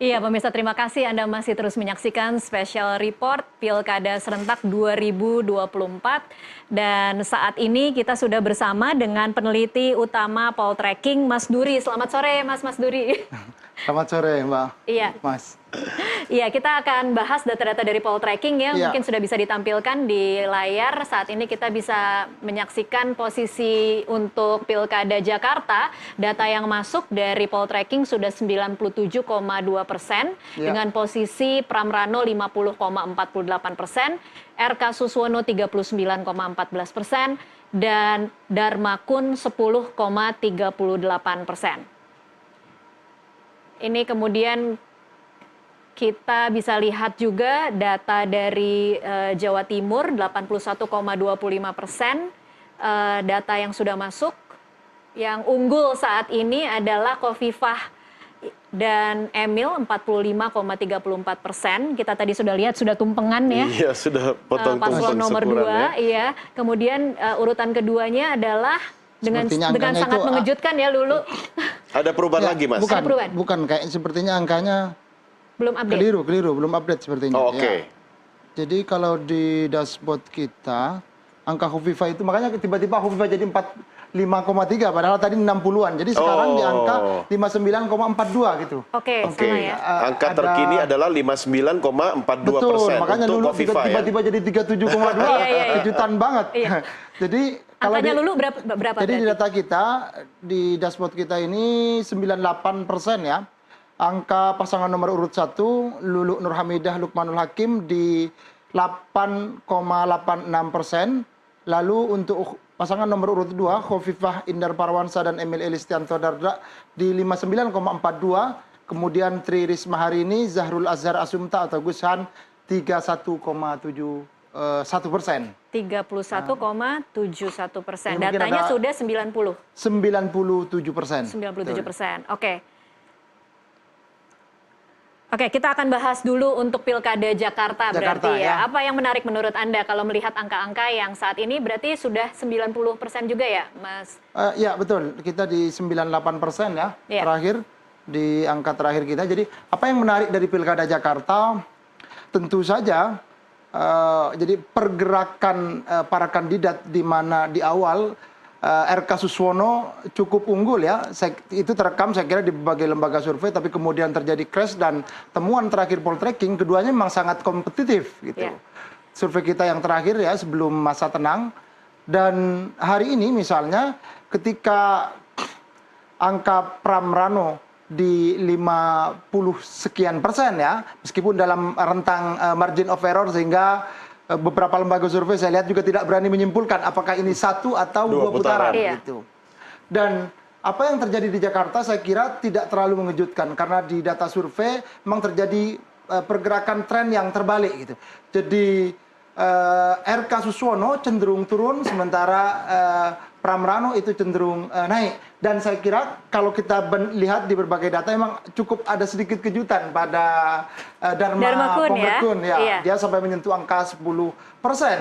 Iya, pemirsa, terima kasih Anda masih terus menyaksikan Special Report Pilkada Serentak 2024. Dan saat ini kita sudah bersama dengan peneliti utama Poltreking, Mas Duri. Selamat sore, Mas Duri. Selamat sore, Mbak. Iya. Mas. Iya, kita akan bahas data-data dari Poltreking ya. Iya. Mungkin sudah bisa ditampilkan di layar. Saat ini kita bisa menyaksikan posisi untuk Pilkada Jakarta. Data yang masuk dari Poltreking sudah 97,2%, Iya. dengan posisi Pramrano 50,48%, RK Suswono 39,14%, dan Darmakun 10,38%. Ini kemudian kita bisa lihat juga data dari Jawa Timur 81,25%, data yang sudah masuk. Yang unggul saat ini adalah Khofifah dan Emil 45,34%. Kita tadi sudah lihat sudah tumpengan ya. Iya, sudah potong-potong Paslon nomor 2, iya. Kemudian urutan keduanya adalah dengan sangat mengejutkan ya, Lulu. Ada perubahan lagi, Mas? Bukan, Ada perubahan? bukan, kayak sepertinya angkanya Belum update. keliru, belum update sepertinya. Oh, oke. Ya. Jadi kalau di dashboard kita, angka Khofifah itu, makanya tiba-tiba Khofifah jadi 45,3, padahal tadi 60-an. Jadi sekarang di angka 59,42 gitu. Oke, Oke, sama ya. angka terkini adalah 59,42% makanya untuk Lulu Khofifah ya. tiba-tiba jadi 37,2, Iya. kejutan banget. Iya. Jadi kalau Angkanya Lulu berapa jadi di berarti? data kita, di dashboard kita ini 98% ya. Angka pasangan nomor urut 1, Lulu Nur Hamidah Lukmanul Hakim di 8,86%. Lalu untuk pasangan nomor urut 2, Khofifah Indar Parawansa dan Emil Elistianto Dardak di 59,42. Kemudian Tri Risma Harini, Zahrul Azhar Asumta atau Gushan 31,71%. 31,71%. Ini mungkin Datanya ada sudah 90. 97%. 97%. Oke. Oke, kita akan bahas dulu untuk Pilkada Jakarta berarti ya. ya. Apa yang menarik menurut Anda kalau melihat angka-angka yang saat ini berarti sudah 90% juga ya, Mas? Ya, betul. Kita di 98% ya, Iya. terakhir, di angka terakhir kita. Jadi, apa yang menarik dari Pilkada Jakarta, tentu saja, jadi pergerakan para kandidat di mana di awal, RK Suswono cukup unggul ya, itu terekam saya kira di berbagai lembaga survei, tapi kemudian terjadi crash dan temuan terakhir Poltreking, keduanya memang sangat kompetitif gitu. Yeah. Survei kita yang terakhir ya sebelum masa tenang, dan hari ini misalnya ketika angka Pramrano di 50 sekian persen ya, meskipun dalam rentang margin of error sehingga beberapa lembaga survei saya lihat juga tidak berani menyimpulkan apakah ini satu atau dua putaran Iya. gitu. Dan apa yang terjadi di Jakarta saya kira tidak terlalu mengejutkan karena di data survei memang terjadi pergerakan tren yang terbalik gitu. Jadi RK Suswono cenderung turun sementara Pramrano itu cenderung naik. Dan saya kira kalau kita lihat di berbagai data memang cukup ada sedikit kejutan pada Darmakun Pongrekun ya. Iya. Dia sampai menyentuh angka 10%.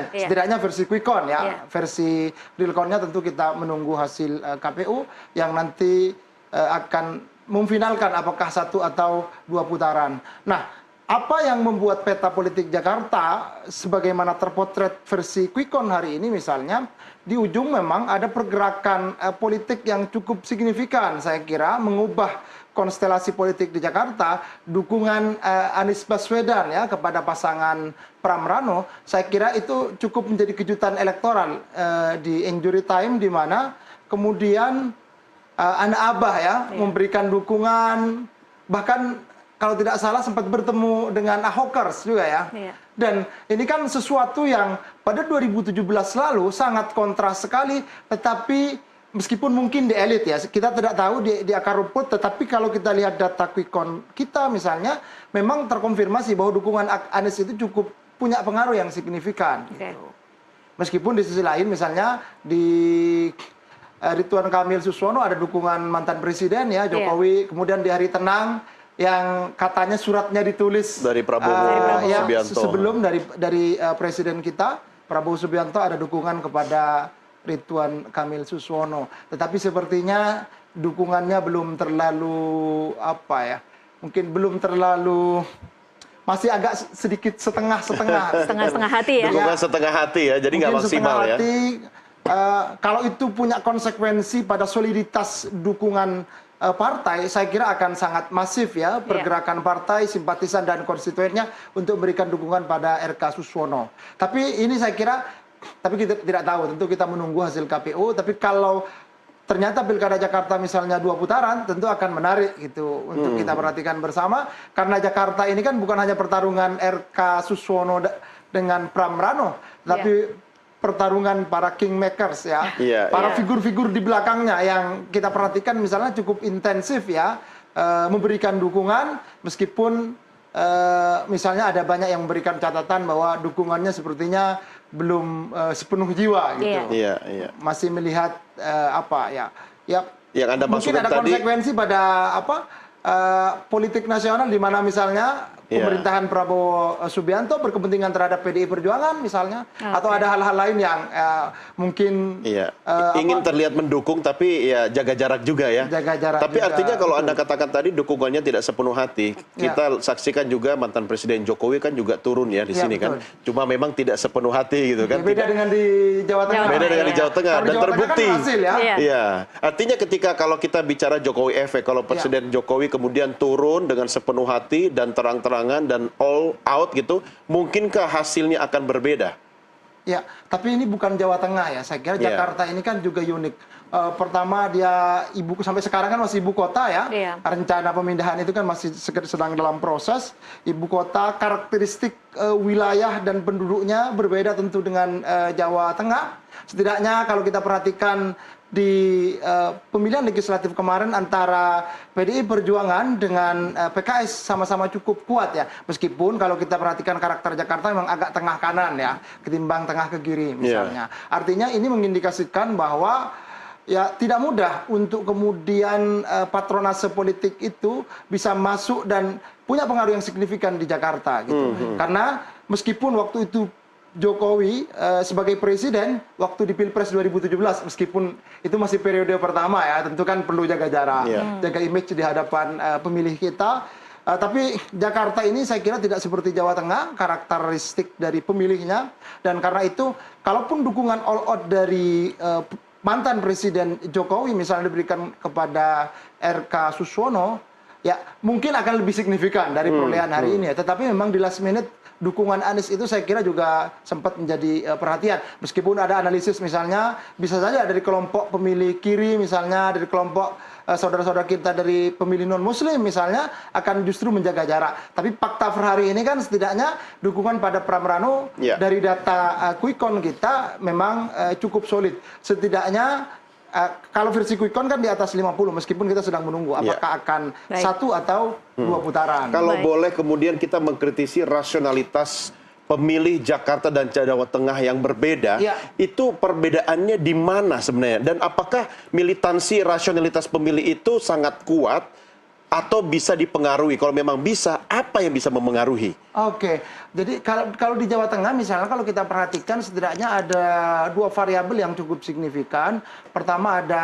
Iya. Setidaknya versi quick count ya. Iya. Versi real count-nya tentu kita menunggu hasil KPU yang nanti akan memfinalkan apakah satu atau dua putaran. Nah, apa yang membuat peta politik Jakarta sebagaimana terpotret versi quick count hari ini misalnya, di ujung memang ada pergerakan politik yang cukup signifikan saya kira mengubah konstelasi politik di Jakarta. Dukungan Anies Baswedan ya kepada pasangan Pramrano, saya kira itu cukup menjadi kejutan elektoral di injury time, di mana kemudian anak Abah ya memberikan dukungan, bahkan kalau tidak salah sempat bertemu dengan Ahokers juga ya. Iya. Dan ini kan sesuatu yang pada 2017 lalu sangat kontras sekali, tetapi meskipun mungkin di elit ya, kita tidak tahu di akar rumput, tetapi kalau kita lihat data quick count kita misalnya, memang terkonfirmasi bahwa dukungan Anies itu cukup punya pengaruh yang signifikan. Okay. Gitu. Meskipun di sisi lain misalnya di Ridwan Kamil Suswono ada dukungan mantan presiden ya, Jokowi, kemudian di hari tenang, yang katanya suratnya ditulis dari Prabowo Subianto. Sebelum dari presiden kita Prabowo Subianto ada dukungan kepada Ridwan Kamil Suswono. Tetapi sepertinya dukungannya belum terlalu mungkin belum terlalu, masih agak sedikit setengah-setengah. Setengah-setengah hati ya. Dukungan setengah hati ya, jadi nggak Mungkin maksimal setengah ya. hati, kalau itu punya konsekuensi pada soliditas dukungan partai, saya kira akan sangat masif ya pergerakan partai, simpatisan dan konstituennya untuk memberikan dukungan pada RK Suswono. Tapi ini saya kira, tapi kita tidak tahu, tentu kita menunggu hasil KPU. Tapi kalau ternyata Pilkada Jakarta misalnya 2 putaran, tentu akan menarik gitu untuk kita perhatikan bersama. Karena Jakarta ini kan bukan hanya pertarungan RK Suswono dengan Pram Rano, tapi pertarungan para kingmakers ya, para figur-figur di belakangnya yang kita perhatikan misalnya cukup intensif ya, memberikan dukungan meskipun misalnya ada banyak yang memberikan catatan bahwa dukungannya sepertinya belum sepenuh jiwa gitu, masih melihat apa ya, yang Anda mungkin ada konsekuensi pada apa politik nasional di mana misalnya pemerintahan Prabowo Subianto berkepentingan terhadap PDI Perjuangan misalnya, atau ada hal-hal lain yang mungkin ingin terlihat mendukung tapi ya jaga jarak juga ya. Jaga jarak. Tapi juga, artinya kalau Anda katakan tadi dukungannya tidak sepenuh hati, kita saksikan juga mantan Presiden Jokowi kan juga turun ya di sini kan. Cuma memang tidak sepenuh hati gitu kan. Beda dengan di Jawa Tengah. Beda dengan di Jawa Tengah dan terbukti. Kan hasil, ya. Iya. Artinya ketika kalau kita bicara Jokowi efek, kalau Presiden Jokowi kemudian turun dengan sepenuh hati dan terang-terangan dan all out gitu, mungkinkah hasilnya akan berbeda? Ya, tapi ini bukan Jawa Tengah ya. Saya kira Jakarta ini kan juga unik. Pertama dia sampai sekarang kan masih ibu kota ya. Rencana pemindahan itu kan masih sedang dalam proses. Ibu kota, karakteristik wilayah dan penduduknya berbeda tentu dengan Jawa Tengah. Setidaknya kalau kita perhatikan di pemilihan legislatif kemarin antara PDI Perjuangan dengan PKS sama-sama cukup kuat ya. Meskipun kalau kita perhatikan karakter Jakarta memang agak tengah kanan ya, ketimbang tengah ke kiri misalnya. Artinya ini mengindikasikan bahwa ya tidak mudah untuk kemudian patronase politik itu bisa masuk dan punya pengaruh yang signifikan di Jakarta gitu. Karena meskipun waktu itu Jokowi sebagai presiden waktu di Pilpres 2017, meskipun itu masih periode pertama ya, tentu kan perlu jaga jarak, jaga image di hadapan pemilih kita. Tapi Jakarta ini saya kira tidak seperti Jawa Tengah, karakteristik dari pemilihnya, dan karena itu kalaupun dukungan all out dari mantan Presiden Jokowi misalnya diberikan kepada RK Suswono, ya mungkin akan lebih signifikan dari perolehan hari ini ya. Tetapi memang di last minute dukungan Anies itu saya kira juga sempat menjadi perhatian. Meskipun ada analisis misalnya bisa saja dari kelompok pemilih kiri misalnya, dari kelompok saudara-saudara kita dari pemilih non-muslim misalnya akan justru menjaga jarak. Tapi fakta per hari ini kan setidaknya dukungan pada Pram Rano dari data Quick Count kita memang cukup solid. Setidaknya kalau versi Quick Count kan di atas 50, meskipun kita sedang menunggu apakah akan satu atau dua putaran. Kalau boleh kemudian kita mengkritisi rasionalitas pemilih Jakarta dan Jawa Tengah yang berbeda, itu perbedaannya di mana sebenarnya? Dan apakah militansi rasionalitas pemilih itu sangat kuat atau bisa dipengaruhi? Kalau memang bisa, apa yang bisa memengaruhi? Oke, jadi kalau di Jawa Tengah misalnya kalau kita perhatikan setidaknya ada dua variabel yang cukup signifikan. Pertama ada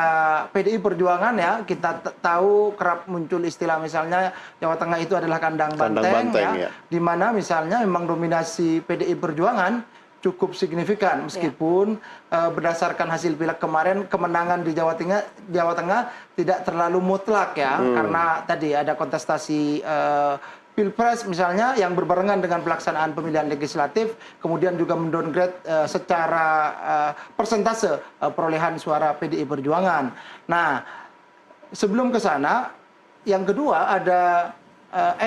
PDI Perjuangan ya, kita tahu kerap muncul istilah misalnya Jawa Tengah itu adalah kandang banteng ya, di mana misalnya memang dominasi PDI Perjuangan cukup signifikan, meskipun berdasarkan hasil pileg kemarin kemenangan di Jawa Tengah tidak terlalu mutlak ya, karena tadi ada kontestasi Pilpres misalnya yang berbarengan dengan pelaksanaan pemilihan legislatif, kemudian juga mendowngrade secara persentase perolehan suara PDI Perjuangan. Nah, sebelum ke sana, yang kedua ada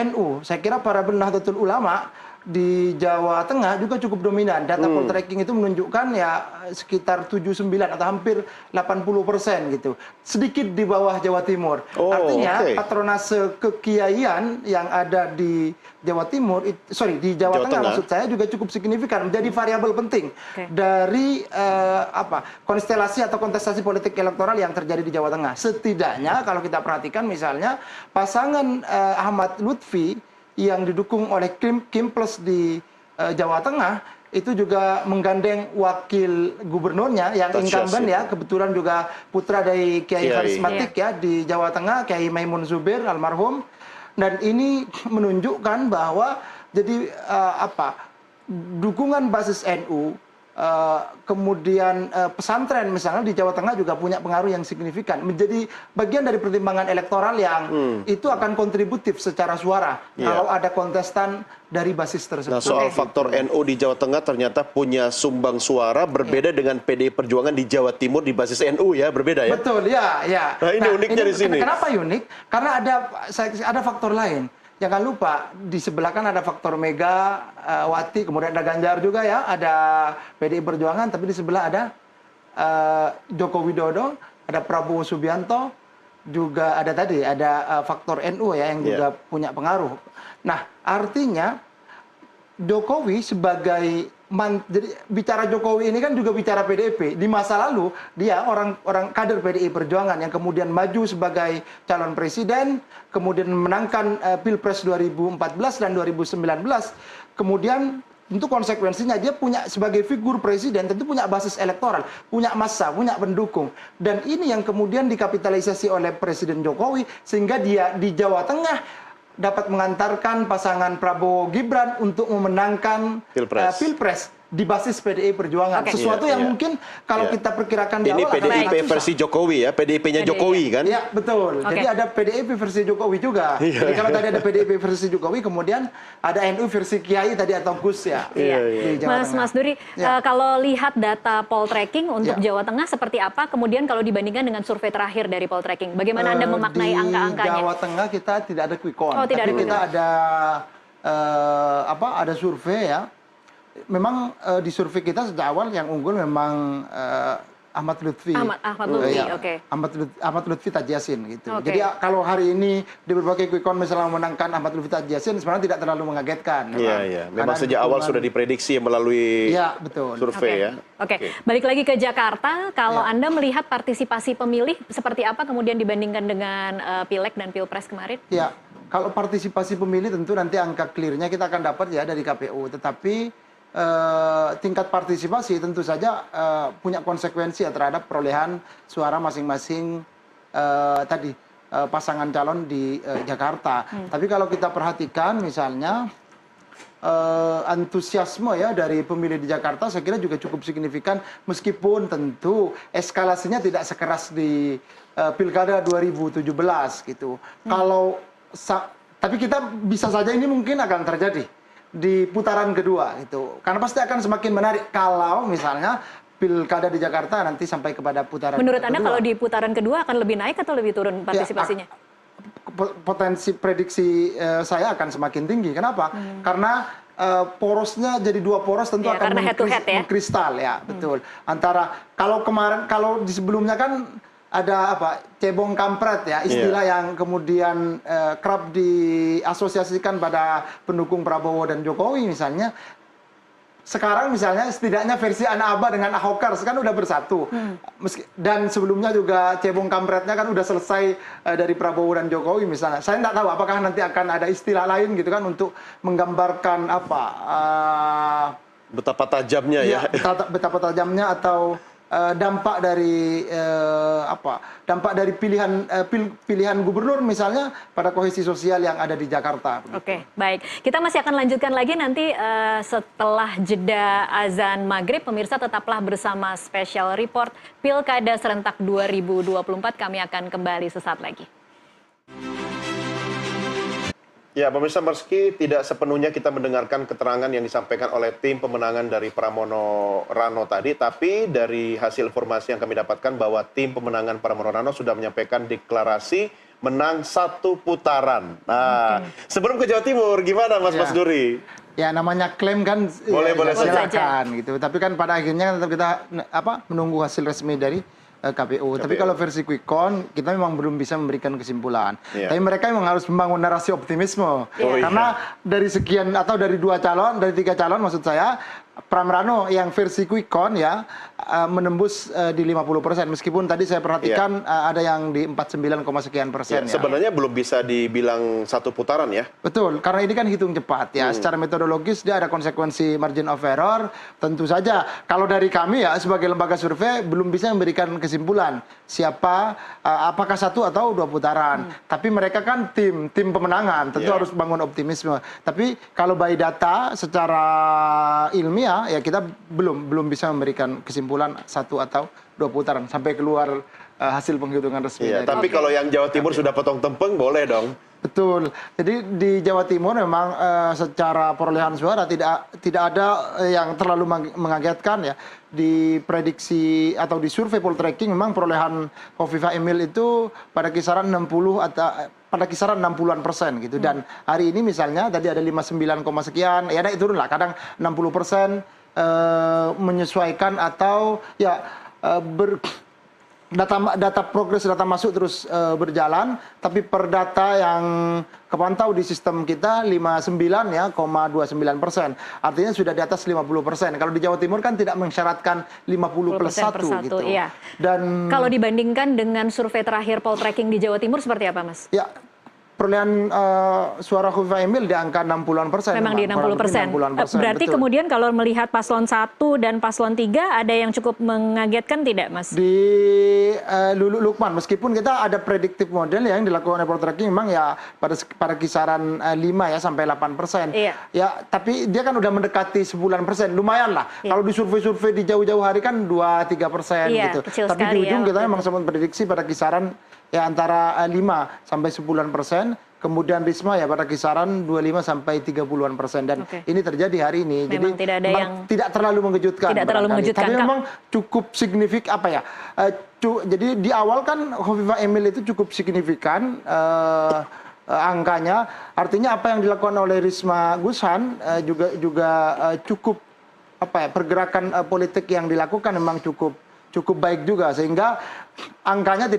NU. Saya kira para Nahdlatul Ulama di Jawa Tengah juga cukup dominan. Data poltreking itu menunjukkan ya sekitar 79 atau hampir 80% gitu. Sedikit di bawah Jawa Timur. Artinya patronase kekiaian yang ada di Jawa Timur, di Jawa Tengah maksud saya juga cukup signifikan, menjadi variabel penting dari konstelasi atau kontestasi politik elektoral yang terjadi di Jawa Tengah. Setidaknya kalau kita perhatikan misalnya pasangan Ahmad Lutfi yang didukung oleh Kim Plus di Jawa Tengah itu juga menggandeng wakil gubernurnya yang incumbent ya, kebetulan juga putra dari Kiai karismatik ya di Jawa Tengah, Kiai Maimun Zubir almarhum. Dan ini menunjukkan bahwa jadi dukungan basis NU, kemudian pesantren misalnya di Jawa Tengah juga punya pengaruh yang signifikan, menjadi bagian dari pertimbangan elektoral yang itu akan kontributif secara suara kalau ada kontestan dari basis tersebut. Nah, soal faktor NU di Jawa Tengah ternyata punya sumbang suara berbeda dengan PDI Perjuangan di Jawa Timur di basis NU ya, berbeda ya? Betul, ya. Nah, ini uniknya di sini. Kenapa unik? Karena ada faktor lain. Jangan lupa, di sebelah kan ada faktor Mega, Wati, kemudian ada Ganjar juga ya, ada PDI Perjuangan, tapi di sebelah ada Joko Widodo, ada Prabowo Subianto, juga ada faktor NU ya yang juga punya pengaruh. Nah, artinya Jokowi sebagai jadi bicara Jokowi ini kan juga bicara PDIP. Di masa lalu dia orang kader PDI Perjuangan yang kemudian maju sebagai calon presiden, kemudian memenangkan Pilpres 2014 dan 2019. Kemudian tentu konsekuensinya dia punya sebagai figur presiden tentu punya basis elektoral, punya massa, punya pendukung. Dan ini yang kemudian dikapitalisasi oleh Presiden Jokowi sehingga dia di Jawa Tengah dapat mengantarkan pasangan Prabowo Gibran untuk memenangkan Pilpres di basis PDI Perjuangan. Sesuatu yang mungkin kalau kita perkirakan di awal ini PDIP versi Jokowi ya, PDIP-nya Jokowi kan? Iya, betul. Jadi ada PDIP versi Jokowi juga. Jadi kalau tadi ada PDIP versi Jokowi, kemudian ada NU versi Kiai tadi atau Gus ya. Mas Duri, kalau lihat data poltreking untuk Jawa Tengah seperti apa? Kemudian kalau dibandingkan dengan survei terakhir dari poltreking, bagaimana Anda memaknai angka-angkanya? Di Jawa Tengah kita tidak ada quick count, tapi kita ada survei ya. Memang di survei kita sejak awal yang unggul memang Ahmad Lutfi. Ahmad Lutfi, oke. Ahmad Lutfi Taj Yassin gitu. Jadi kalau hari ini di berbagai quick count misalnya memenangkan Ahmad Lutfi Taj Yassin sebenarnya tidak terlalu mengagetkan. Iya. Memang sejak awal sudah diprediksi melalui survei ya. Oke. Balik lagi ke Jakarta, kalau Anda melihat partisipasi pemilih seperti apa kemudian dibandingkan dengan Pileg dan Pilpres kemarin? Ya, kalau partisipasi pemilih tentu nanti angka clear-nya kita akan dapat ya dari KPU. Tetapi tingkat partisipasi tentu saja punya konsekuensi ya terhadap perolehan suara masing-masing pasangan calon di Jakarta. Tapi kalau kita perhatikan misalnya antusiasme ya dari pemilih di Jakarta saya kira juga cukup signifikan meskipun tentu eskalasinya tidak sekeras di Pilkada 2017 gitu. Tapi kita bisa saja ini mungkin akan terjadi di putaran kedua itu, karena pasti akan semakin menarik kalau misalnya Pilkada di Jakarta nanti sampai kepada putaran Menurut kedua. Anda kalau di putaran kedua akan lebih naik atau lebih turun partisipasinya? Potensi prediksi saya akan semakin tinggi. Kenapa? Karena porosnya jadi dua poros tentu akan mengkristal ya, betul. Antara kalau di sebelumnya kan ada cebong kampret ya, istilah yang kemudian kerap diasosiasikan pada pendukung Prabowo dan Jokowi misalnya. Sekarang misalnya setidaknya versi anak Abah dengan Ahokers kan udah bersatu. Dan sebelumnya juga cebong kampretnya kan udah selesai dari Prabowo dan Jokowi misalnya. Saya nggak tahu apakah nanti akan ada istilah lain gitu kan untuk menggambarkan betapa tajamnya ya. Betapa tajamnya atau dampak dari pilihan gubernur misalnya pada kohesi sosial yang ada di Jakarta. Oke, baik. Kita masih akan lanjutkan lagi nanti setelah jeda azan maghrib. Pemirsa tetaplah bersama Special Report Pilkada Serentak 2024. Kami akan kembali sesaat lagi. Ya, pemirsa, meski tidak sepenuhnya kita mendengarkan keterangan yang disampaikan oleh tim pemenangan dari Pramono Rano tadi, tapi dari hasil informasi yang kami dapatkan bahwa tim pemenangan Pramono Rano sudah menyampaikan deklarasi menang 1 putaran. Nah, sebelum ke Jawa Timur, gimana Mas Duri? Ya, namanya klaim kan boleh silakan gitu. Tapi kan pada akhirnya tetap kita menunggu hasil resmi dari KPU. Tapi kalau versi quick count kita memang belum bisa memberikan kesimpulan. Tapi mereka memang harus membangun narasi optimisme. Karena dari sekian atau dari 2 calon, dari 3 calon maksud saya, Pramrano yang versi quick count ya menembus di 50%, meskipun tadi saya perhatikan ada yang di 49, sekian persen. Sebenarnya belum bisa dibilang satu putaran ya. Betul, karena ini kan hitung cepat ya. Secara metodologis dia ada konsekuensi margin of error. Tentu saja kalau dari kami ya sebagai lembaga survei belum bisa memberikan kesimpulan siapa apakah satu atau dua putaran. Tapi mereka kan tim pemenangan, tentu harus bangun optimisme. Tapi kalau by data secara ilmiah ya kita belum bisa memberikan kesimpulan satu atau dua putaran sampai keluar hasil penghitungan resmi. Iya, tapi kalau yang Jawa Timur sudah potong tempeng boleh dong. Betul. Jadi di Jawa Timur memang secara perolehan suara tidak ada yang terlalu mengagetkan ya. Di prediksi atau di survei Poltreking memang perolehan Khofifah Emil itu pada kisaran 60 atau pada kisaran 60-an% gitu. Dan hari ini misalnya tadi ada 59, sekian, ya naik turun lah. Kadang 60% menyesuaikan atau ya data progres data masuk terus berjalan, tapi per data yang kepantau di sistem kita 59 ya, 29%. Artinya sudah di atas 50%. Kalau di Jawa Timur kan tidak mensyaratkan 50 plus 1 gitu. Iya. Dan kalau dibandingkan dengan survei terakhir Poltreking di Jawa Timur seperti apa, Mas? Ya, perolehan suara Khofifah Emil di angka 60%. Memang di 60%. Berarti betul. kemudian kalau melihat paslon 1 dan paslon 3 ada yang cukup mengagetkan tidak, Mas? Di Lulu Lukman, meskipun kita ada predictive model yang dilakukan oleh Poltreking memang ya pada kisaran 5 ya sampai 8%. Iya. Ya, tapi dia kan udah mendekati 9%, lumayan lah. Iya. Kalau di survei-survei di jauh-jauh hari kan 2-3% Iya, gitu. kecil Tapi sekali di ujung ya, kita waktu memang sempat prediksi pada kisaran ya antara 5 sampai 10%. Kemudian Risma ya pada kisaran 25 sampai 30-an% dan ini terjadi hari ini. Memang Jadi tidak ada yang tidak terlalu mengejutkan. Tidak terlalu mengejutkan. Tapi memang cukup signifikan apa ya? Jadi di awal kan Khofifah Emil itu cukup signifikan angkanya. Artinya apa yang dilakukan oleh Risma Gushan juga cukup apa ya? Pergerakan politik yang dilakukan memang cukup baik juga sehingga angkanya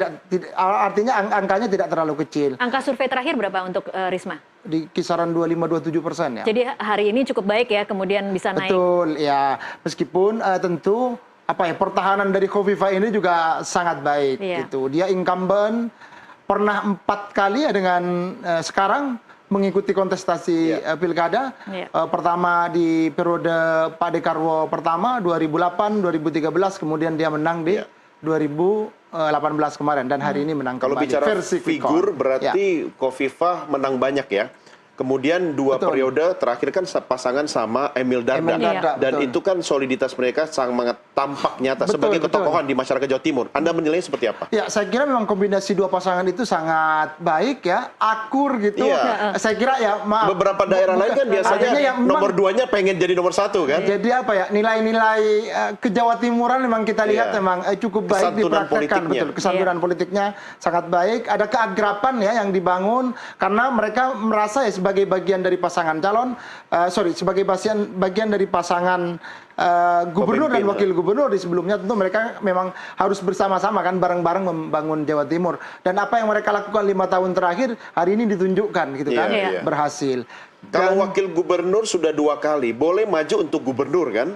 angkanya tidak terlalu kecil. Angka survei terakhir berapa untuk Risma? Di kisaran 25-27% ya. Jadi hari ini cukup baik ya, kemudian bisa naik. Betul ya, meskipun tentu apa ya pertahanan dari Khofifah ini juga sangat baik gitu. Dia incumbent pernah 4 kali ya dengan sekarang mengikuti kontestasi pilkada. Pertama di periode Pak Dekarwo pertama 2008, 2013, kemudian dia menang di 2018 kemarin dan hari ini menang Kalau kembali. bicara figur berarti Khofifah menang banyak ya. Kemudian 2 periode terakhir kan pasangan sama Emil Dardak. Dan itu kan soliditas mereka sangat tampak nyata sebagai ketokohan di masyarakat Jawa Timur. Anda menilainya seperti apa? Ya, saya kira memang kombinasi 2 pasangan itu sangat baik ya, akur gitu. Saya kira ya, maaf. Beberapa daerah lain kan biasanya nomor 2-nya pengen jadi nomor 1 kan? Jadi apa ya, nilai-nilai ke Jawa Timuran memang kita lihat memang cukup baik dipraktekkan. Betul, kesantunan politiknya sangat baik. Ada keagrapan ya yang dibangun karena mereka merasa ya sebagai bagian dari pasangan calon, sebagai bagian dari pasangan gubernur dan wakil gubernur di sebelumnya, tentu mereka memang harus bersama-sama kan bareng-bareng membangun Jawa Timur. Dan apa yang mereka lakukan 5 tahun terakhir hari ini ditunjukkan gitu kan, berhasil. Kalau wakil gubernur sudah 2 kali, boleh maju untuk gubernur kan?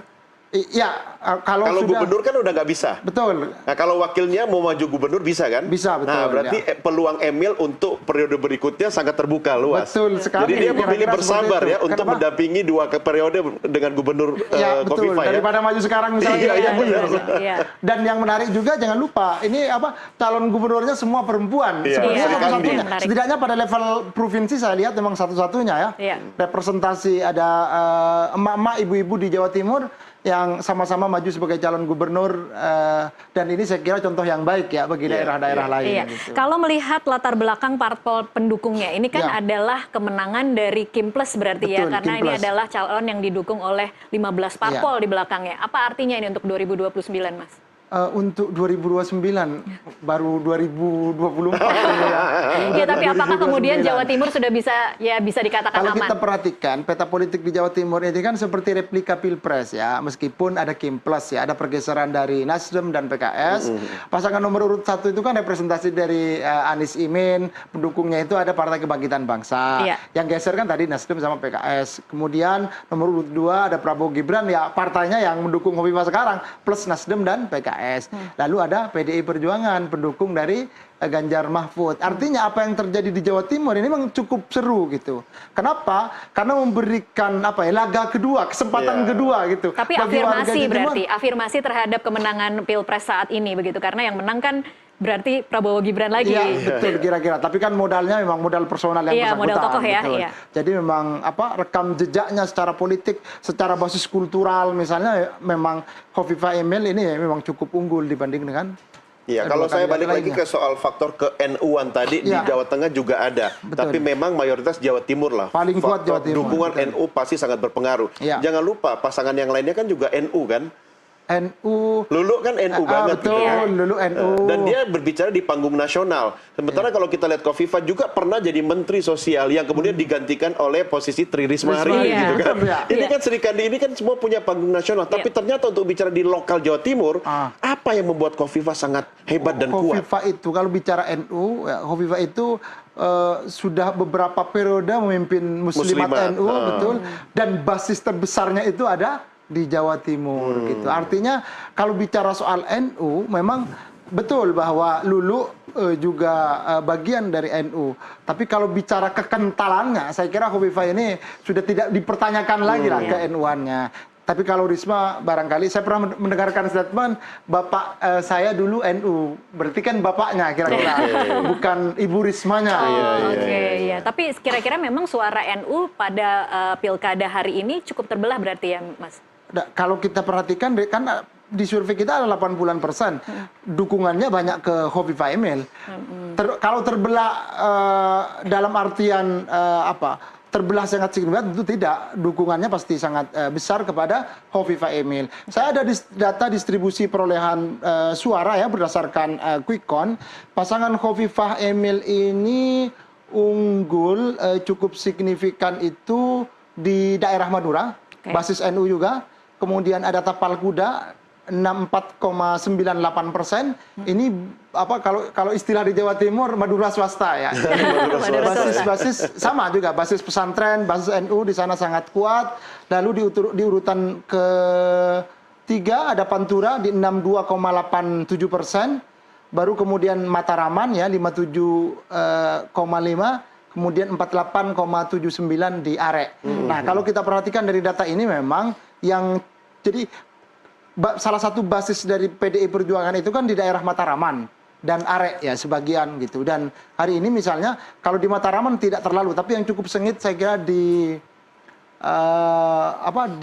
Iya, kalau gubernur kan udah nggak bisa. Betul. Nah, kalau wakilnya mau maju gubernur bisa kan? Bisa, betul. Nah, berarti peluang Emil untuk periode berikutnya sangat terbuka luas. Betul sekali. Jadi dia memilih bersabar ya untuk mendampingi 2 periode dengan gubernur Khofifah ya. Daripada maju sekarang misalnya. Dan yang menarik juga jangan lupa, ini calon gubernurnya semua perempuan. Setidaknya pada level provinsi saya lihat memang satu-satunya ya. Representasi ada emak-emak, ibu-ibu di Jawa Timur yang sama-sama maju sebagai calon gubernur, dan ini saya kira contoh yang baik ya bagi daerah-daerah lain. Gitu. Kalau melihat latar belakang parpol pendukungnya, ini kan adalah kemenangan dari Kim Plus berarti ya, karena ini adalah calon yang didukung oleh 15 parpol di belakangnya. Apa artinya ini untuk 2029, Mas? Untuk 2029 baru 2024 ya. Ya, tapi apakah kemudian 2029. Jawa Timur sudah bisa dikatakan Kalau aman? kita perhatikan peta politik di Jawa Timur ini kan seperti replika Pilpres ya, meskipun ada Kim Plus ya, ada pergeseran dari Nasdem dan PKS. Pasangan nomor urut 1 itu kan representasi dari Anies Imin, pendukungnya itu ada Partai Kebangkitan Bangsa. Iya. Yang geser kan tadi Nasdem sama PKS. Kemudian nomor urut 2 ada Prabowo Gibran ya, partainya yang mendukung Hovifah sekarang plus Nasdem dan PKS. Lalu ada PDI Perjuangan, pendukung dari Ganjar Mahfud. Artinya apa yang terjadi di Jawa Timur ini memang cukup seru gitu. Kenapa? Karena memberikan laga kedua, kesempatan kedua gitu. Tapi bagi warga afirmasi Jawa Timur. berarti, afirmasi terhadap kemenangan Pilpres saat ini begitu. Karena yang menang kan berarti Prabowo Gibran lagi. Iya, betul kira-kira. Tapi kan modalnya memang modal personal yang Iya, bersangkutan. modal tokoh ya, betul. iya. Jadi memang rekam jejaknya secara politik, secara basis kultural misalnya memang Hovifah Emil ini memang cukup unggul dibanding dengan Iya, kalau saya balik lagi lainnya. ke soal faktor ke NU-an tadi di Iya. Jawa Tengah juga ada, Betul. tapi memang mayoritas Jawa Timur lah. Paling kuat Jawa Faktor Timur, dukungan betul. NU pasti sangat berpengaruh. Iya. Jangan lupa pasangan yang lainnya kan juga NU kan. NU Lulu kan NU banget betul, gitu ya. Lulu NU. Dan dia berbicara di panggung nasional. Sementara kalau kita lihat Khofifah juga pernah jadi Menteri Sosial yang kemudian digantikan oleh posisi Tri Risma hari ini Iya. gitu kan. Betul, ya. Ini Iya. kan Serikandi ini kan semua punya panggung nasional, tapi ternyata untuk bicara di lokal Jawa Timur, apa yang membuat Khofifah sangat hebat dan kuat? Hovifah itu kalau bicara NU, ya, Hovifah itu sudah beberapa periode memimpin Muslimat Muslimat, NU, betul. Dan basis terbesarnya itu ada di Jawa Timur gitu. Artinya kalau bicara soal NU, memang betul bahwa Lulu juga bagian dari NU. Tapi kalau bicara kekentalannya, saya kira Hovifah ini sudah tidak dipertanyakan lagi lah ke NU-annya. Tapi kalau Risma barangkali saya pernah mendengarkan statement bapak saya dulu NU, berarti kan bapaknya kira-kira, bukan ibu Rismanya. Oke, iya. Tapi kira-kira memang suara NU pada pilkada hari ini cukup terbelah berarti ya, Mas? Kalau kita perhatikan kan di survei kita ada 80% dukungannya banyak ke Hovifah Emil. Kalau terbelah dalam artian terbelah sangat signifikan, tentu tidak. Dukungannya pasti sangat besar kepada Hovifah Emil. Saya ada data distribusi perolehan suara ya berdasarkan Quick Count. Pasangan Hovifah Emil ini unggul cukup signifikan itu di daerah Madura, basis NU juga. Kemudian ada Tapal Kuda 64,98%. Ini kalau istilah di Jawa Timur Madura swasta ya. Basis sama juga, basis pesantren, basis NU di sana sangat kuat. Lalu di urutan ketiga ada Pantura di 62,87%. Baru kemudian Mataraman ya 57,5. Kemudian 48,79 di Arek. Nah, kalau kita perhatikan dari data ini memang yang jadi salah satu basis dari PDI Perjuangan itu kan di daerah Mataraman dan Arek ya sebagian gitu. Dan hari ini misalnya kalau di Mataraman tidak terlalu, tapi yang cukup sengit saya kira di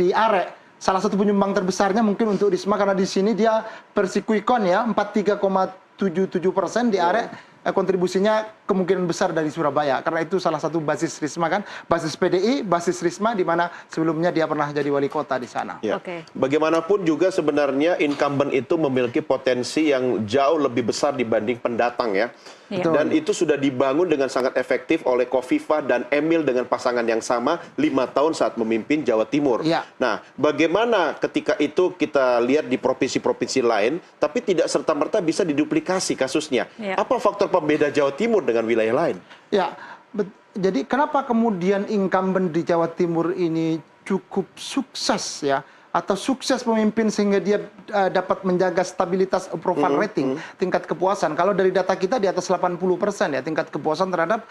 Arek. Salah satu penyumbang terbesarnya mungkin untuk Risma karena di sini dia persikuikon ya 43,77% di Arek. Kontribusinya kemungkinan besar dari Surabaya karena itu salah satu basis Risma kan, basis PDI, basis Risma di mana sebelumnya dia pernah jadi wali kota di sana. Ya. Bagaimanapun juga sebenarnya incumbent itu memiliki potensi yang jauh lebih besar dibanding pendatang ya. Dan itu sudah dibangun dengan sangat efektif oleh Khofifah dan Emil dengan pasangan yang sama 5 tahun saat memimpin Jawa Timur. Ya. Nah, bagaimana ketika itu kita lihat di provinsi-provinsi lain, tapi tidak serta-merta bisa diduplikasi kasusnya. Apa faktor pembeda Jawa Timur dengan wilayah lain? Ya, jadi kenapa kemudian incumbent di Jawa Timur ini cukup sukses ya? Atau sukses memimpin sehingga dia dapat menjaga stabilitas approval rating, tingkat kepuasan. Kalau dari data kita di atas 80% ya tingkat kepuasan terhadap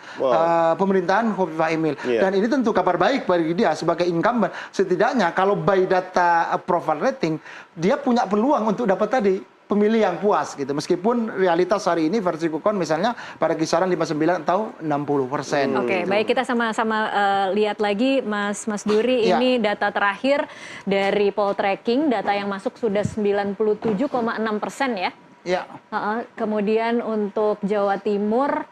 pemerintahan Hovifah Emil. Dan ini tentu kabar baik bagi dia sebagai incumbent. Setidaknya kalau by data approval rating, dia punya peluang untuk dapat tadi pemilih yang puas gitu. Meskipun realitas hari ini versi Kukon misalnya pada kisaran 59 atau 60%. Oke, baik kita sama-sama lihat lagi Mas Duri, ini data terakhir dari Poltreking, data yang masuk sudah 97,6% ya. Ya. Kemudian untuk Jawa Timur,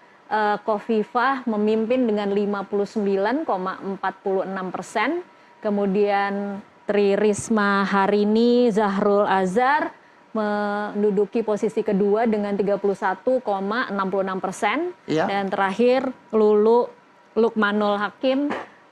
Khofifah memimpin dengan 59,46%. Kemudian Tri Risma Harini, Zahrul Azhar menduduki posisi kedua dengan 31,66%. Iya. Dan terakhir Lukmanul Hakim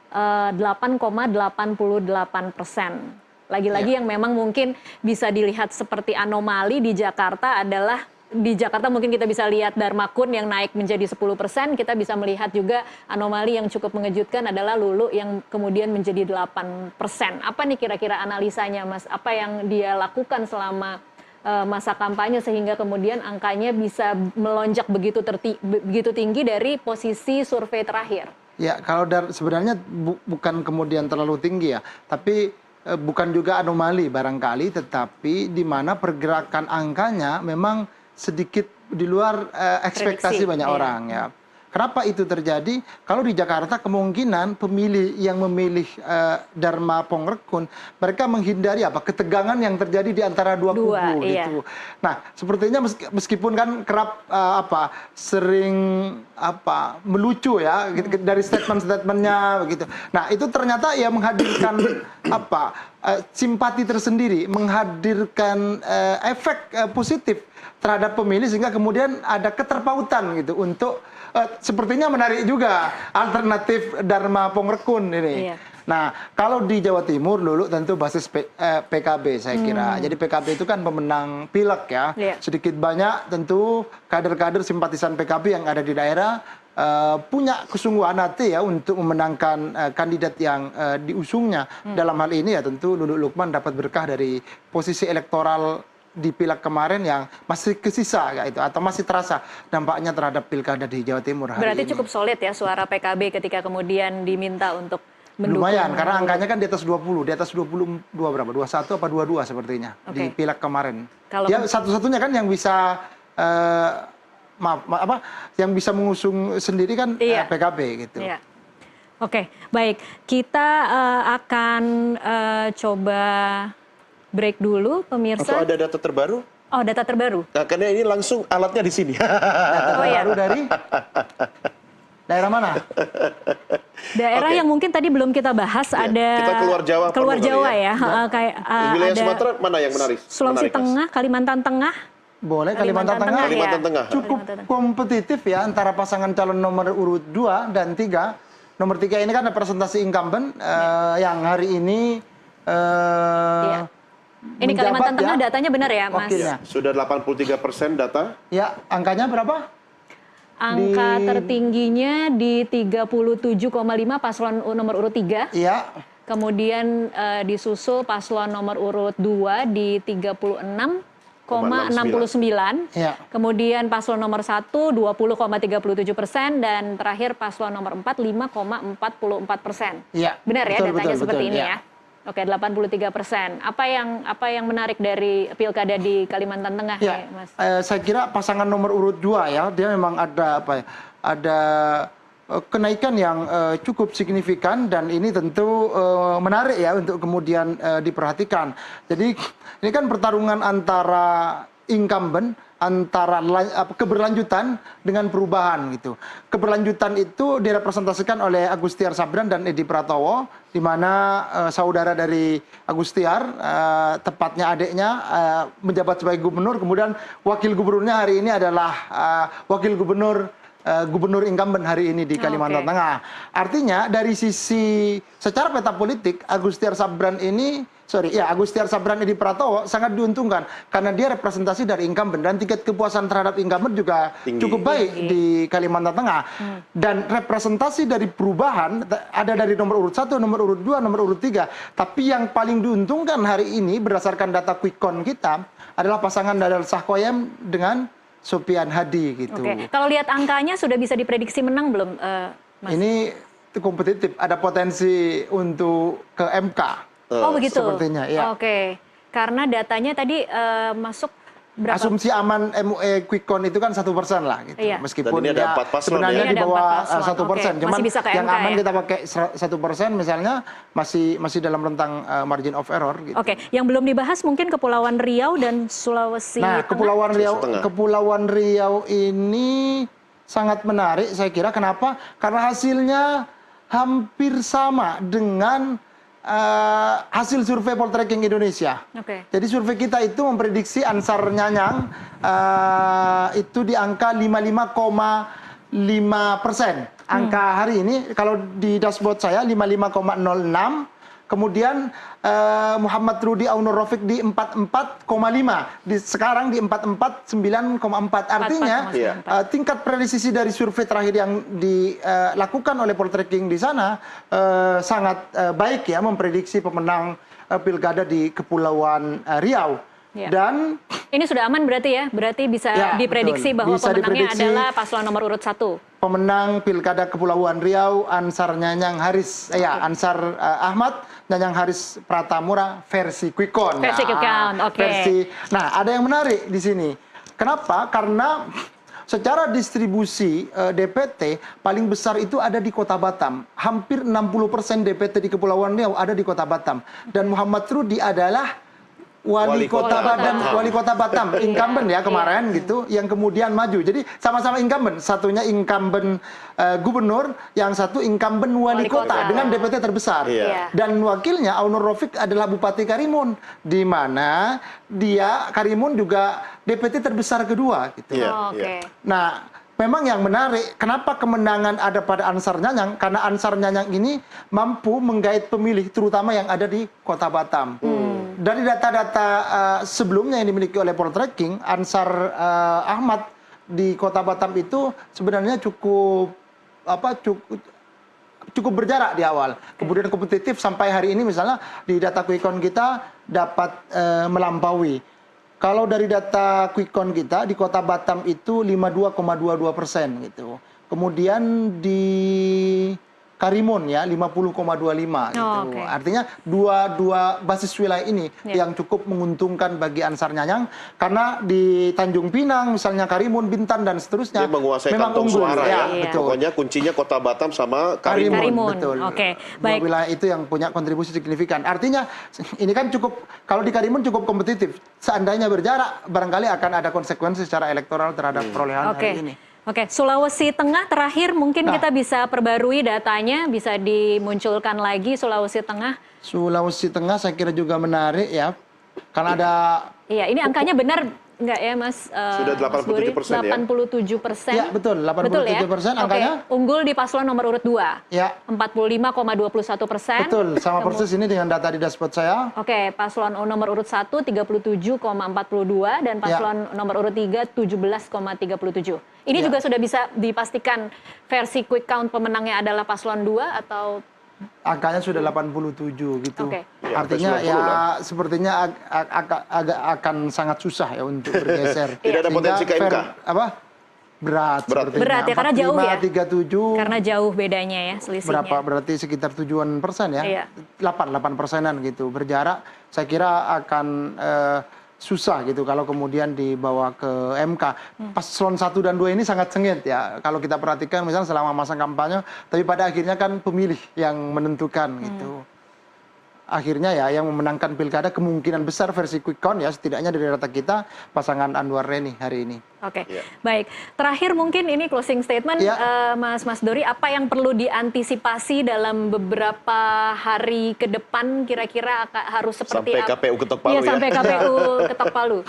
8,88%. Lagi-lagi yang memang mungkin bisa dilihat seperti anomali di Jakarta adalah di Jakarta mungkin kita bisa lihat Dharma Kun yang naik menjadi 10%, kita bisa melihat juga anomali yang cukup mengejutkan adalah Lulu yang kemudian menjadi 8%. Apa nih kira-kira analisanya, Mas? Apa yang dia lakukan selama masa kampanye sehingga kemudian angkanya bisa melonjak begitu tinggi dari posisi survei terakhir? Ya, kalau sebenarnya bukan kemudian terlalu tinggi ya, tapi bukan juga anomali barangkali, tetapi di mana pergerakan angkanya memang sedikit di luar ekspektasi Prediksi, banyak iya. orang ya. Kenapa itu terjadi? Kalau di Jakarta kemungkinan pemilih yang memilih Dharma Pongrekun, mereka menghindari ketegangan yang terjadi di antara dua kubu iya. gitu. Nah, sepertinya meskipun kan kerap sering melucu ya dari statement-statementnya begitu. Nah, itu ternyata ya menghadirkan simpati tersendiri, menghadirkan efek positif terhadap pemilih sehingga kemudian ada keterpautan gitu untuk sepertinya menarik juga alternatif Dharma Pongrekun ini. Iya. Nah, kalau di Jawa Timur dulu tentu basis PKB saya kira. Jadi PKB itu kan pemenang pileg ya. Iya. Sedikit banyak tentu kader-kader simpatisan PKB yang ada di daerah punya kesungguhan hati ya untuk memenangkan kandidat yang diusungnya. Dalam hal ini ya tentu Lulu Lukman dapat berkah dari posisi elektoral di pileg kemarin yang masih kesisa gitu, atau masih terasa dampaknya terhadap pilkada di Jawa Timur hari Berarti ini. cukup solid ya suara PKB ketika kemudian diminta untuk mendukung. Lumayan, karena angkanya kan di atas 20, di atas 22 berapa? 21 apa 22 sepertinya di pileg kemarin. Ya satu-satunya kan yang bisa yang bisa mengusung sendiri kan PKB gitu. Iya. Oke, baik. Kita akan coba break dulu, pemirsa. Atau ada data terbaru? Oh, data terbaru. Nah, karena ini langsung alatnya di sini. Data terbaru dari daerah mana? Daerah yang mungkin tadi belum kita bahas ada. Kita keluar Jawa. Keluar Jawa ya. Kayak wilayah ada Sumatera mana yang menarik? Sulawesi Tengah, Kalimantan Tengah. Boleh Kalimantan Tengah. Kalimantan Tengah. Cukup kompetitif ya antara pasangan calon nomor urut 2 dan 3. Nomor 3 ini kan representasi incumbent yang hari ini Ini Kalimantan Tengah datanya benar ya, Mas? Wakilnya. Sudah 83% data. Ya, angkanya berapa? Angka tertingginya di 37,5 paslon nomor urut 3. Iya. Kemudian disusul paslon nomor urut 2 di 36,69. Iya. Kemudian paslon nomor 1 20,37% dan terakhir paslon nomor 4 5,44%. Iya. Benar ya datanya seperti ini ya. ya. Oke, 83%. Apa yang menarik dari pilkada di Kalimantan Tengah Ya, Mas? saya kira pasangan nomor urut 2 ya, dia memang ada ada kenaikan yang cukup signifikan dan ini tentu menarik ya untuk kemudian diperhatikan. Jadi ini kan pertarungan antara incumbent, antara keberlanjutan dengan perubahan gitu. Keberlanjutan itu direpresentasikan oleh Agustiar Sabran dan Edi Pratowo, di mana saudara dari Agustiar, tepatnya adiknya, menjabat sebagai gubernur, kemudian wakil gubernurnya hari ini adalah wakil gubernur incumbent hari ini di Kalimantan Tengah. Artinya dari sisi secara peta politik Agustiar Sabran Edi Pratowo sangat diuntungkan karena dia representasi dari incumbent dan tingkat kepuasan terhadap incumbent juga cukup baik di Kalimantan Tengah. Dan representasi dari perubahan ada dari nomor urut 1, nomor urut 2, nomor urut 3. Tapi yang paling diuntungkan hari ini berdasarkan data quick count kita adalah pasangan Dadal Sahkoyem dengan Sopian Hadi gitu. Oke. Kalau lihat angkanya sudah bisa diprediksi menang belum, Mas? Ini kompetitif, ada potensi untuk ke MK. Oh begitu. Sepertinya, ya. Oke. Karena datanya tadi masuk berapa? Asumsi aman MUE quick count itu kan 1% lah gitu. Iya. Meskipun Dan ini ada ya 4 paslon sebenarnya ya? di bawah Ada 4 paslon. 1%. Oke. Cuman Masih bisa ke yang MK aman ya? kita pakai 1% misalnya masih dalam rentang margin of error gitu. Oke, yang belum dibahas mungkin Kepulauan Riau dan Sulawesi Nah, Tengah. Kepulauan Riau ini sangat menarik saya kira. Kenapa? Karena hasilnya hampir sama dengan hasil survei Poltreking Indonesia. Jadi survei kita itu memprediksi Ansar Nyanyang itu di angka 55,5%. Angka hari ini kalau di dashboard saya 55,06. Kemudian Muhammad Rudi Auno Rafiq di 44,5. Sekarang di 44,9,4. Artinya tingkat presisi dari survei terakhir yang dilakukan oleh Poltreking di sana sangat baik ya, memprediksi pemenang pilkada di Kepulauan Riau. Dan ini sudah aman berarti ya? Berarti bisa diprediksi bahwa bisa pemenangnya adalah paslon nomor urut 1. Pemenang pilkada Kepulauan Riau Ansar Nyanyang Haris, Ansar Ahmad Nyanyang Haris Pratamura versi quick count. Versi quick count, Nah, ada yang menarik di sini. Kenapa? Karena secara distribusi DPT paling besar itu ada di Kota Batam. Hampir 60% DPT di Kepulauan Riau ada di Kota Batam. Dan Muhammad Rudi adalah wali kota Batam, incumbent ya kemarin gitu, yang kemudian maju. Jadi sama-sama incumbent, satunya incumbent gubernur, yang satu incumbent wali kota dengan DPT terbesar. Dan wakilnya Auno Rafiq adalah Bupati Karimun, di mana Karimun juga DPT terbesar kedua gitu. Nah, memang yang menarik, kenapa kemenangan ada pada Ansar Nyanyang? Karena Ansar Nyanyang ini mampu menggait pemilih, terutama yang ada di Kota Batam. Dari data-data sebelumnya yang dimiliki oleh Poltreking, Ansar Ahmad di Kota Batam itu sebenarnya cukup berjarak di awal. Kemudian kompetitif sampai hari ini misalnya di data quick count kita dapat melampaui. Kalau dari data quick count kita di Kota Batam itu 52,22% gitu. Kemudian di Karimun ya 50,25 gitu. Artinya dua basis wilayah ini yang cukup menguntungkan bagi Ansar Nyanyang, karena di Tanjung Pinang misalnya Karimun, Bintan dan seterusnya dia menguasai memang kantong unggul suara ya. Betul. Pokoknya kuncinya Kota Batam sama Karimun. Betul. Baik. Dua wilayah itu yang punya kontribusi signifikan. Artinya ini kan cukup, kalau di Karimun cukup kompetitif. Seandainya berjarak barangkali akan ada konsekuensi secara elektoral terhadap perolehan hari ini. Sulawesi Tengah terakhir mungkin kita bisa perbarui datanya, bisa dimunculkan lagi Sulawesi Tengah. Sulawesi Tengah saya kira juga menarik ya, karena ada. Iya, ini angkanya benar nggak ya Mas? Sudah 87% ya? 87%. Ya betul, 87% angkanya. Unggul di paslon nomor urut 2. Ya. 45,21%. Betul, sama persis ini dengan data di dashboard saya. Paslon nomor urut 1 37,42 dan paslon nomor urut 3 17,37. Ini juga sudah bisa dipastikan versi quick count pemenangnya adalah paslon 2 atau angkanya sudah 87 gitu. Ya, Artinya ya sepertinya akan sangat susah ya untuk bergeser. Tidak ada potensi ke MK. Berat ya, karena jauh ya. 37. Karena jauh bedanya ya selisihnya. Berapa? Berarti sekitar 7% ya. 8%-an gitu. Berjarak saya kira akan susah gitu kalau kemudian dibawa ke MK. Paslon 1 dan 2 ini sangat sengit ya. Kalau kita perhatikan misalnya selama masa kampanye, tapi pada akhirnya kan pemilih yang menentukan gitu. Akhirnya ya yang memenangkan pilkada kemungkinan besar versi quick count ya, setidaknya dari data kita pasangan Anwar Reni hari ini. Baik. Terakhir mungkin ini closing statement Mas Dori, apa yang perlu diantisipasi dalam beberapa hari ke depan kira-kira harus seperti apa? Sampai KPU ketok palu ya. Sampai KPU ketok palu.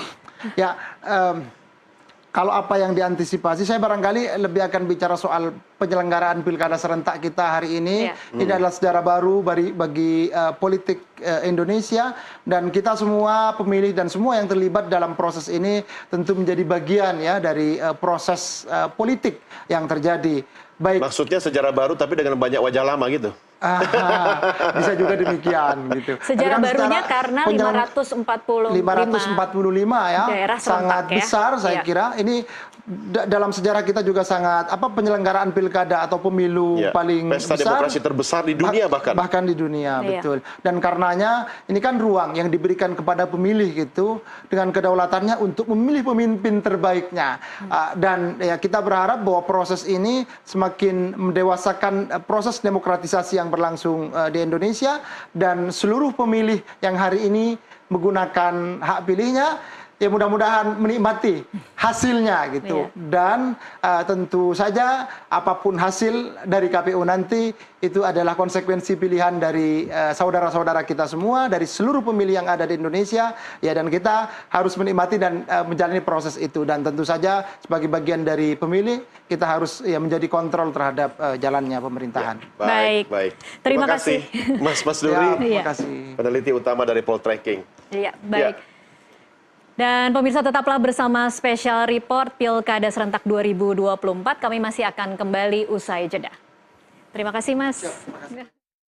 Kalau apa yang diantisipasi, saya barangkali lebih akan bicara soal penyelenggaraan pilkada serentak kita hari ini. Ini adalah sejarah baru bagi politik Indonesia, dan kita semua pemilih dan semua yang terlibat dalam proses ini tentu menjadi bagian ya dari proses politik yang terjadi. Maksudnya sejarah baru tapi dengan banyak wajah lama gitu. Bisa juga demikian gitu. Sejarah barunya karena 545 ya, sangat ya. besar saya kira. Ini dalam sejarah kita juga sangat penyelenggaraan pilkada atau pemilu paling pesta besar, demokrasi terbesar di dunia bahkan di dunia betul. Dan karenanya ini kan ruang yang diberikan kepada pemilih gitu dengan kedaulatannya untuk memilih pemimpin terbaiknya. Dan ya kita berharap bahwa proses ini semakin mendewasakan proses demokratisasi yang berlangsung di Indonesia, dan seluruh pemilih yang hari ini menggunakan hak pilihnya ya mudah-mudahan menikmati hasilnya gitu. Dan tentu saja apapun hasil dari KPU nanti itu adalah konsekuensi pilihan dari saudara-saudara kita semua, dari seluruh pemilih yang ada di Indonesia, ya, dan kita harus menikmati dan menjalani proses itu. Dan tentu saja sebagai bagian dari pemilih kita harus ya menjadi kontrol terhadap jalannya pemerintahan. Ya, baik. Terima kasih Mas Duri, terima kasih. peneliti utama dari Poltreking. Iya, baik. Dan pemirsa tetaplah bersama Special Report Pilkada Serentak 2024. Kami masih akan kembali usai jeda. Terima kasih, Mas. Terima kasih.